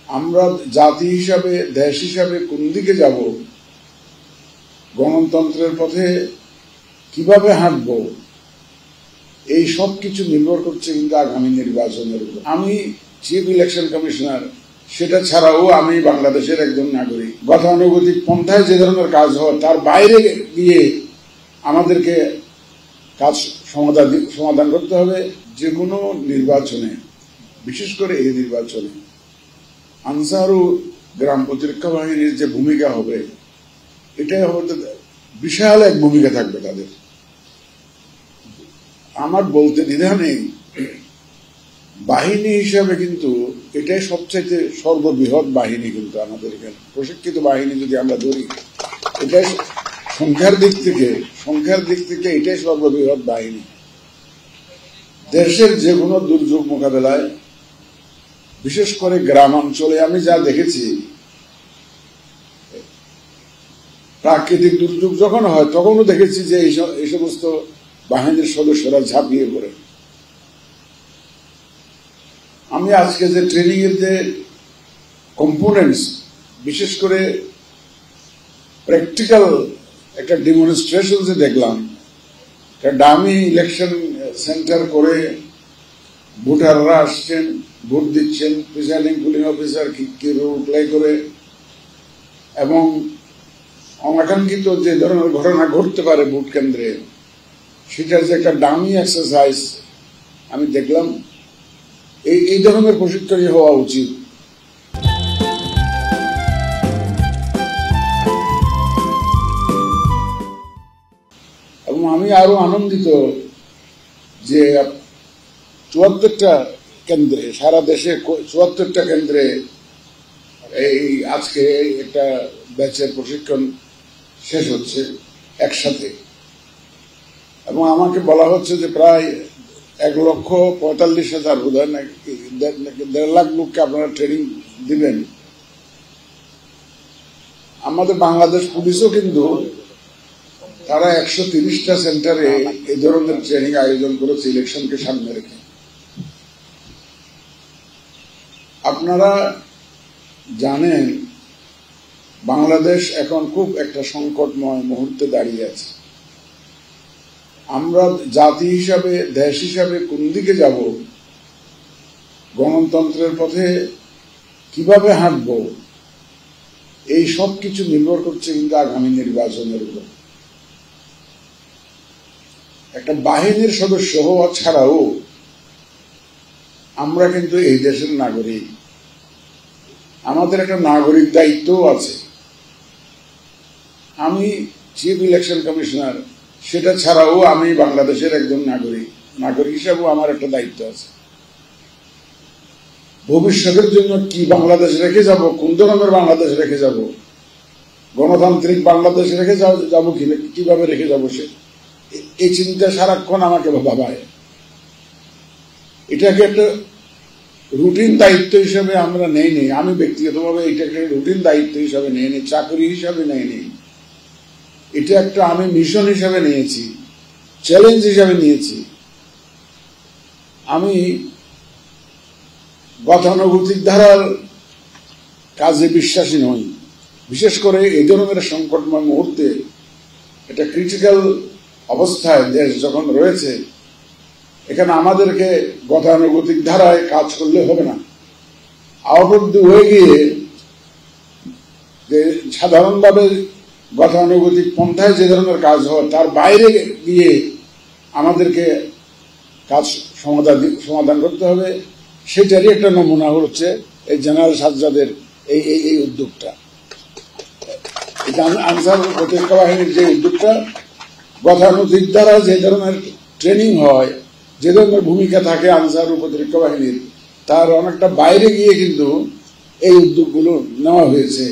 আমরা জাতি হিসাবে, দেশ হিসাবে কোন দিকে যাব, গণতন্ত্রের পথে কিভাবে হাঁটব, এই সব কিছু নির্ভর করছে কিন্তু আগামী নির্বাচনের উপর। আমি চিফ ইলেকশন কমিশনার, সেটা ছাড়াও আমি বাংলাদেশের একজন নাগরিক। গতানুগতিক পন্থায় যে ধরনের কাজ হয় তার বাইরে গিয়ে আমাদেরকে কাজ সমাধান করতে হবে। যে কোনো নির্বাচনে, বিশেষ করে এই নির্বাচনে আনসার ও গ্রাম প্রতিরক্ষা বাহিনীর যে ভূমিকা হবে, এটাই হবে বিশাল এক ভূমিকা থাকবে তাদের। আমার বলতে দ্বিধা নেই, বাহিনী হিসাবে কিন্তু এটাই সবচাইতে সর্ববৃহৎ বাহিনী। কিন্তু আমাদের এখানে প্রশিক্ষিত বাহিনী যদি আমরা ধরি, এটাই সংখ্যার দিক থেকে এটাই সর্ববৃহৎ বাহিনী। দেশের যে কোনো দুর্যোগ মোকাবেলায়, বিশেষ করে গ্রামাঞ্চলে আমি যা দেখেছি, প্রাকৃতিক দুর্যোগ যখন হয় তখনও দেখেছি যে এই সমস্ত বাহিনীর সদস্যরা ঝাঁপিয়ে পড়ে। আমি আজকে যে ট্রেনিং এর যে কম্পোনেন্টস, বিশেষ করে প্র্যাকটিক্যাল একটা ডেমনস্ট্রেশন যে দেখলাম, ডামি ইলেকশন সেন্টার করে ভোটাররা আসছেন, ভোট দিচ্ছেন, প্রিসাইডিং পুলিং অফিসার কি রোল প্লে করে, এবং অনাকাঙ্ক্ষিত যে ধরনের ঘটনা ঘটতে পারে ভোট কেন্দ্রে, সেটার যে একটা ডামি এক্সারসাইজ আমি দেখলাম। এই ধরনের প্রশিক্ষণই হওয়া উচিত। এবং আমি আরো আনন্দিত যে 74টা কেন্দ্রে, সারা দেশে 74টা কেন্দ্রে এই আজকে একটা ব্যাচের প্রশিক্ষণ শেষ হচ্ছে একসাথে। এবং আমাকে বলা হচ্ছে যে প্রায় 1,45,000 বোধহয় নাকি 1.5 লাখ লোককে আপনারা ট্রেনিং দিবেন। আমাদের বাংলাদেশ পুলিশও কিন্তু তারা 130টা সেন্টারে এই ধরনের ট্রেনিং আয়োজন করেছে ইলেকশনকে সামনে রেখে। আপনারা জানেন বাংলাদেশ এখন খুব একটা সংকটময় মুহূর্তে দাঁড়িয়ে আছে। আমরা জাতি হিসাবে, দেশ হিসাবে কোন দিকে যাব, গণতন্ত্রের পথে কিভাবে হাঁটব, এই সব কিছু নির্ভর করছে কিন্তু আগামী নির্বাচনের উপর। একটা বাহিনীর সদস্য হওয়া ছাড়াও আমরা কিন্তু এই দেশের নাগরিক। আমাদের একটা নাগরিক দায়িত্বও আছে। আমি চিফ ইলেকশন কমিশনার, সেটা ছাড়াও আমি বাংলাদেশের একজন নাগরিক হিসাবেও আমার একটা দায়িত্ব আছে। ভবিষ্যতের জন্য কি বাংলাদেশ রেখে যাব, কোন ধরনের বাংলাদেশ রেখে যাব, গণতান্ত্রিক বাংলাদেশ রেখে যাব কিভাবে রেখে যাব, এই চিন্তা সারাক্ষণ আমাকে ভাবায়। এটাকে একটা রুটিন দায়িত্ব হিসাবে আমরা নেইনি। আমি ব্যক্তিগতভাবে এটাকে রুটিন দায়িত্ব হিসাবে নেইনি, চাকরি হিসাবে নেইনি। এটা একটা আমি মিশন হিসাবে নিয়েছি, চ্যালেঞ্জ হিসাবে নিয়েছি। আমি গতানুগতিক ধারার কাজে বিশ্বাসী নই। বিশেষ করে এই ধরনের সংকটময় মুহূর্তে, এটা ক্রিটিক্যাল অবস্থায় দেশ যখন রয়েছে, এখানে আমাদেরকে গতানুগতিক ধারায় কাজ করলে হবে না। আউট হয়ে গিয়ে যে সাধারণভাবে গতানুগতিক পন্থায় যে ধরনের কাজ হয় তার বাইরে গিয়ে আমাদেরকে কাজ সমাধান করতে হবে। সেটারই একটা নমুনা হচ্ছে এই জেনারেল সাজ্জাদের এই উদ্যোগটা। আনসার প্রতিরক্ষা বাহিনীর যে উদ্যোগটা, গতানুগতিক দ্বারা যে ধরনের ট্রেনিং হয়, যে ধরনের ভূমিকা থাকে আনসার প্রতিরক্ষা বাহিনীর, তার অনেকটা বাইরে গিয়ে কিন্তু এই উদ্যোগগুলো নেওয়া হয়েছে।